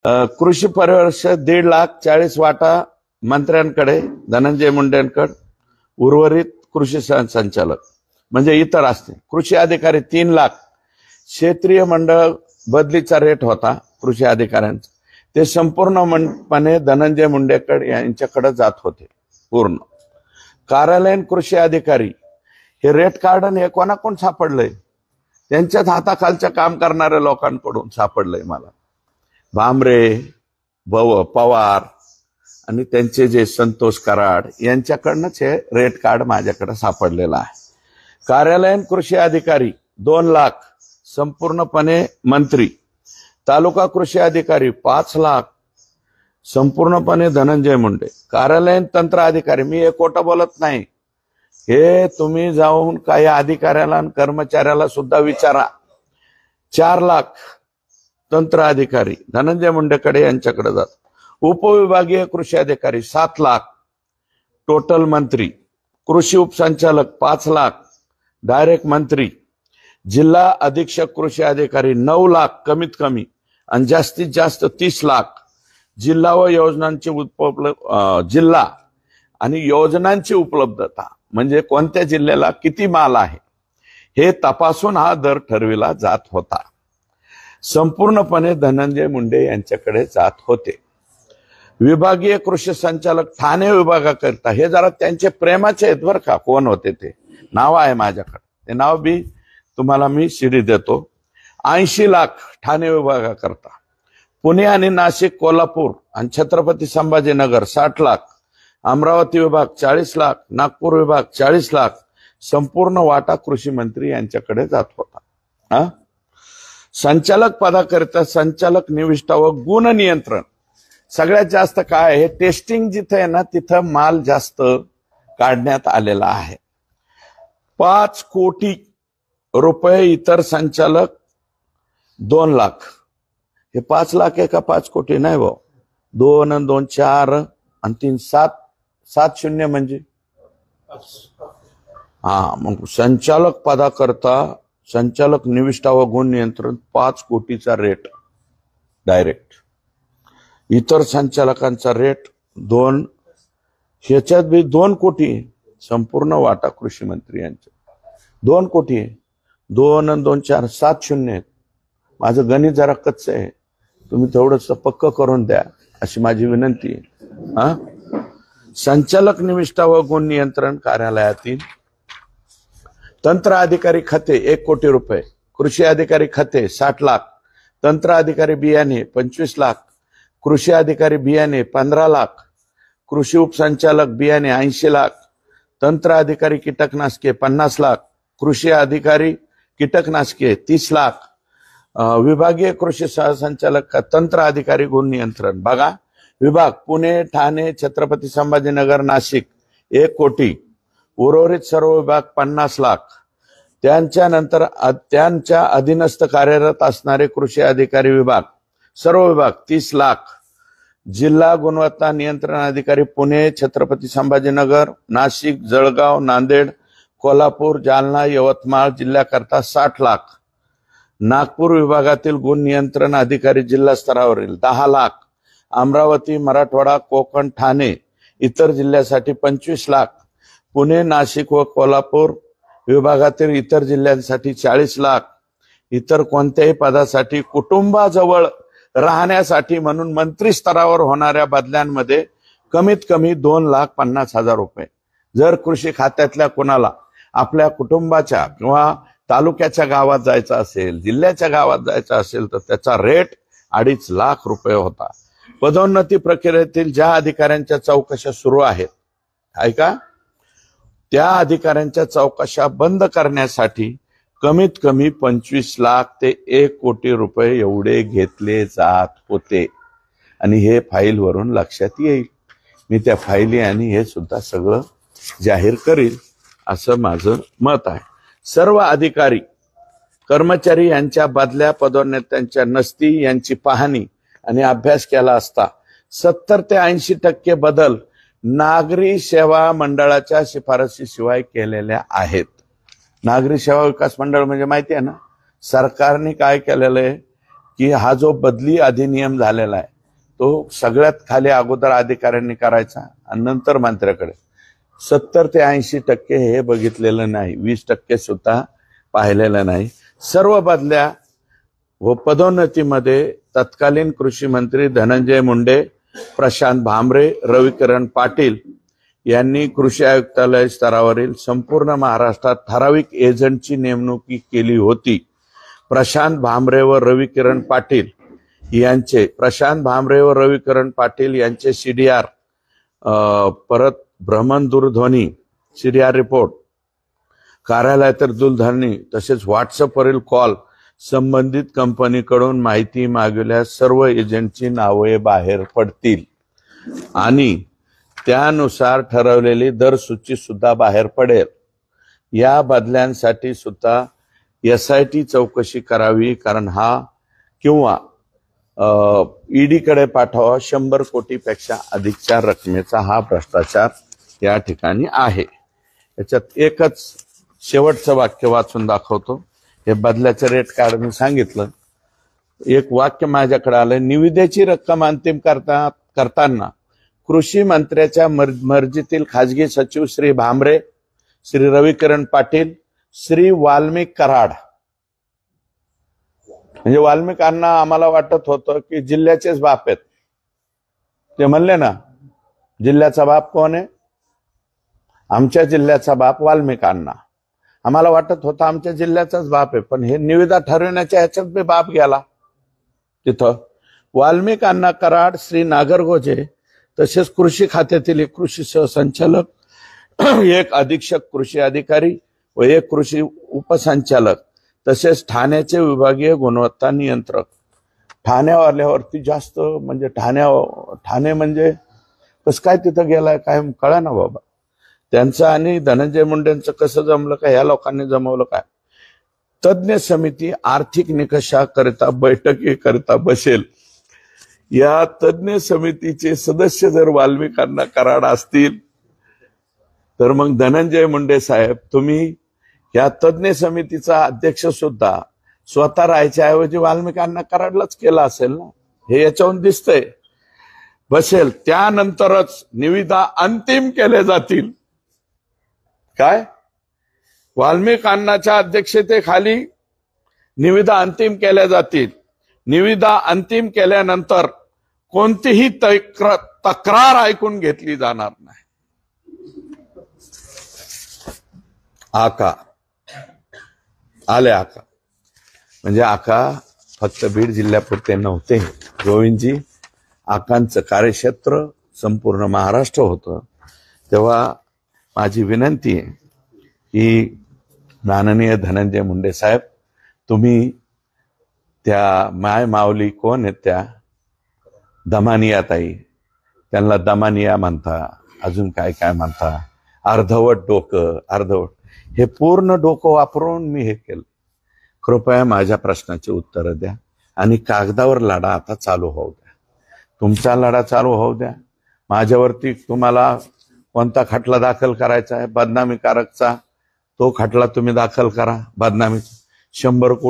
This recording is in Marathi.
कृषी परिषद 1,40,40 वाटा मंत्र्यांकडे, धनंजय मुंडेंकडे, उर्वरित कृषी संचालक म्हणजे इतर असतील. कृषी अधिकारी 3 लाख. क्षेत्रीय मंडळ बदलीचा रेट होता कृषी अधिकाऱ्यांचा, ते संपूर्णपणे धनंजय मुंडेकडे यांच्याकडे जात होते पूर्ण. कार्यालयीन कृषी अधिकारी हे रेट कार्ड हे कोणाकोण सापडलंय? त्यांच्याच हाताखालच्या काम करणाऱ्या लोकांकडून सापडलंय मला. भामरे, पवार आणि त्यांचे जे संतोष कराड यांच्याकडनंच हे रेट कार्ड माझ्याकडे सापडलेलं आहे. कार्यालयीन कृषी अधिकारी 2 लाख संपूर्णपणे मंत्री. तालुका कृषी अधिकारी 5 लाख संपूर्णपणे धनंजय मुंडे. कार्यालयीन तंत्र अधिकारी, मी हे खोटं बोलत नाही, हे तुम्ही जाऊन काही अधिकाऱ्याला आणि कर्मचाऱ्याला सुद्धा विचारा. 4 लाख तंत्र अधिकारी धनंजय मुंडेकडे यांच्याकडे जात. उपविभागीय कृषी अधिकारी 7 लाख टोटल मंत्री. कृषी उपसंचालक 5 लाख डायरेक्ट मंत्री. जिल्हा अधीक्षक कृषी अधिकारी 9 लाख कमीत कमी आणि जास्तीत जास्त 30 लाख. जिल्हा व योजनांची जिल्हा आणि योजनांची उपलब्धता म्हणजे कोणत्या जिल्ह्याला किती माल आहे हे तपासून हा दर ठरविला जात होता. संपूर्णपणे धनंजय मुंडे यांच्याकडे जात होते. विभागीय कृषी संचालक ठाणे विभागाकरिता, हे जरा त्यांचे प्रेमाचे आहेत बरं का, कोण होते ते नाव आहे माझ्याकडे, ते नाव बी तुम्हाला मी शिडी देतो. 80 लाख ठाणे विभागाकरता. पुणे आणि नाशिक, कोल्हापूर आणि छत्रपती संभाजीनगर 60 लाख. अमरावती विभाग 40 लाख. नागपूर विभाग 40 लाख. संपूर्ण वाटा कृषी मंत्री यांच्याकडे जात होता. संचालक पदाकरिता संचालक निविष्ठा व गुण नियंत्रण सगळ्यात जास्त काय आहे, टेस्टिंग जिथे आहे ना तिथं माल जास्त काढण्यात आलेला आहे. 5 कोटी रुपये. इतर संचालक 2 लाख. हे 5 लाख आहे का 5 कोटी नाही भाऊ? 2 आणि 2 4 आणि 3 7 शून्य म्हणजे मग संचालक पदाकरता संचालक निविष्ठा व गुण नियंत्रण 5 कोटीचा रेट डायरेक्ट. इतर संचालकांचा रेट 2, ह्याच्यात बी 2 कोटी. संपूर्ण वाटा कृषी मंत्री यांच्या 2 कोटी आहे. 2 आणि 2 4 7 शून्य आहेत. माझं गणित जरा कच्च आहे, तुम्ही थोडंस पक्क करून द्या अशी माझी विनंती आहे. संचालक निविष्ठा व गुण नियंत्रण कार्यालयातील तंत्र अधिकारी खाते 1 कोटी रुपये. कृषी अधिकारी खाते 60 लाख. तंत्र अधिकारी बियाणे 25 लाख. कृषी अधिकारी बियाणे 15 लाख. कृषी उपसंचालक बियाणे 80 लाख. तंत्र अधिकारी कीटकनाशके 50 लाख. कृषी अधिकारी कीटकनाशके 30 लाख. विभागीय कृषी सहसंचालक तंत्र अधिकारी गुण नियंत्रण बघा, विभाग पुणे, ठाणे, छत्रपती संभाजीनगर, नाशिक 1 कोटी. उर्वरित सर्व विभाग 50 लाख. त्यांच्यानंतर त्यांच्या अधीनस्थ कार्यरत असणारे कृषी अधिकारी विभाग सर्व विभाग 30 लाख. जिल्हा गुणवत्ता नियंत्रण अधिकारी पुणे, छत्रपती संभाजीनगर, नाशिक, जळगाव, नांदेड, कोल्हापूर, जालना, यवतमाळ जिल्ह्याकरता 60 लाख. नागपूर विभागातील गुण नियंत्रण अधिकारी जिल्हा स्तरावरील 10 लाख. अमरावती, मराठवाडा, कोकण, ठाणे इतर जिल्ह्यासाठी 25 लाख. पुणे, नाशिक व कोल्हापूर विभागातील इतर जिल्ह्यांसाठी 40 लाख. इतर कोणत्याही पदासाठी कुटुंबाजवळ राहण्यासाठी म्हणून मंत्री स्तरावर होणाऱ्या बदल्यांमध्ये कमीत कमी 2,50,000 रुपये. जर कृषी खात्यातल्या कोणाला आपल्या कुटुंबाच्या किंवा तालुक्याच्या गावात जायचं असेल, जिल्ह्याच्या गावात जायचं असेल तर त्याचा रेट 2.5 लाख रुपये होता. पदोन्नती प्रक्रियेतील ज्या अधिकाऱ्यांच्या चौकशा सुरू आहेत ऐका, त्या अधिकाऱ्यांच्या चौकशा बंद करण्यासाठी कमीत कमी 25 लाख ते 1 कोटी रुपये एवढे घेतले जात होते. आणि हे फाईलवरून लक्षात येईल. मी त्या फाईली आणि हे सुद्धा सगळं जाहीर करील असं माझं मत आहे. सर्व अधिकारी कर्मचारी यांच्या बदल्या पदोन्नत्यांच्या नसती यांची पाहणी आणि अभ्यास केला असता 70 ते 80% बदल नागरी सेवा मंडळाच्या शिफारसीशिवाय केलेल्या आहेत. नागरी सेवा विकास मंडळ म्हणजे माहिती आहे ना, सरकारने काय केलेलं आहे की हा जो बदली अधिनियम झालेला आहे तो सगळ्यात खाली अगोदर अधिकाऱ्यांनी करायचा आणि नंतर मंत्र्याकडे. 70 ते 80% हे बघितलेलं नाही, 20% सुद्धा पाहिलेलं नाही. सर्व बदल्या व पदोन्नतीमध्ये तत्कालीन कृषी मंत्री धनंजय मुंडे, प्रशांत भामरे, रविकिरण पाटील यांनी कृषी आयुक्तालय स्तरावरील संपूर्ण महाराष्ट्रात ठराविक एजंटची नेमणूक केली होती. प्रशांत भामरे व रविकिरण पाटील यांचे CDR, परत भ्रमण दूरध्वनी CDR रिपोर्ट, कार्यालयातील दूरध्वनी तसेच व्हॉट्सअपवरील कॉल संबंधित कंपनीकडून माहिती मागविल्यास सर्व एजंटची नावे बाहेर पडतील आणि त्यानुसार ठरवलेली दरसूची सुद्धा बाहेर पडेल. या बदल्यांसाठी सुद्धा SIT चौकशी करावी, कारण हा किंवा ED कडे पाठवा 100 कोटीपेक्षा अधिकच्या रकमेचा हा भ्रष्टाचार या ठिकाणी आहे. याच्यात एकच शेवटचं वाक्य वाचून दाखवतो. हे बदल्याचे रेट कार्ड मी सांगितलं. एक वाक्य माझ्याकडे आलं, निविदेची रक्कम अंतिम करताना कृषी मंत्र्याच्या मर्जीतील खाजगी सचिव श्री भामरे, श्री रविकिरण पाटील, श्री वाल्मिक कराड, म्हणजे वाल्मिकांना आम्हाला वाटत होतं की जिल्ह्याचेच बाप आहेत. ते म्हणले ना, जिल्ह्याचा बाप कोण आहे? आमच्या जिल्ह्याचा बाप वाल्मिकांना. आम्हाला वाटत होतं आमच्या जिल्ह्याचाच बाप आहे, पण हे निविदा ठरविण्याच्या ह्याच्यात बी बाप गेला. तिथं वाल्मिकांना कराड, श्री नागरगोजे तसेच कृषी खात्यातील एक कृषी सहसंचालक, एक अधीक्षक कृषी अधिकारी व एक कृषी उपसंचालक तसेच ठाण्याचे विभागीय गुणवत्ता नियंत्रक. ठाण्यावाल्यावरती जास्त म्हणजे ठाणे म्हणजे कसं काय तिथं गेलाय काय कळा ना बाबा. त्यांचं आणि धनंजय मुंडेंचं कसं जमलं काय, या लोकांनी जमवलं काय. तज्ञ समिती आर्थिक निकषाकरिता बैठकीकरिता बसेल. या तज्ञ समितीचे सदस्य जर वाल्मिकांना कराड असतील तर मग धनंजय मुंडे साहेब तुम्ही या तज्ञ समितीचा अध्यक्ष सुद्धा स्वतः राहायच्या ऐवजी वाल्मिकांना कराडलाच केला असेल ना, हे याच्याहून दिसतंय. बसेल त्यानंतरच निविदा अंतिम केले जातील. काय वाल्मिकांनाच्या अध्यक्षतेखाली निविदा अंतिम केल्या जातील. निविदा अंतिम केल्यानंतर कोणतीही तक्रार ऐकून घेतली जाणार नाही. आका आले आका म्हणजे आका फक्त बीड जिल्ह्यापुरते नव्हते. गोविंदजी आकांचं कार्यक्षेत्र संपूर्ण महाराष्ट्र होतं. तेव्हा माझी विनंती आहे की माननीय धनंजय मुंडे साहेब तुम्ही त्या माय माऊली कोण आहेत त्या दमानिया ताई, त्यांना दमानिया म्हणता, अजून काय काय म्हणता, अर्धवट डोकं, अर्धवट हे पूर्ण डोकं वापरून मी हे केलं. कृपया माझ्या प्रश्नाची उत्तरं द्या आणि कागदावर लढा आता चालू होऊ द्या. तुमचा लढा चालू होऊ द्या. माझ्यावरती तुम्हाला कोणता खटला दाखल करायचा आहे बदनामीकारकचा, तो खटला तुम्ही दाखल करा. बदनामीचा 100 कोटी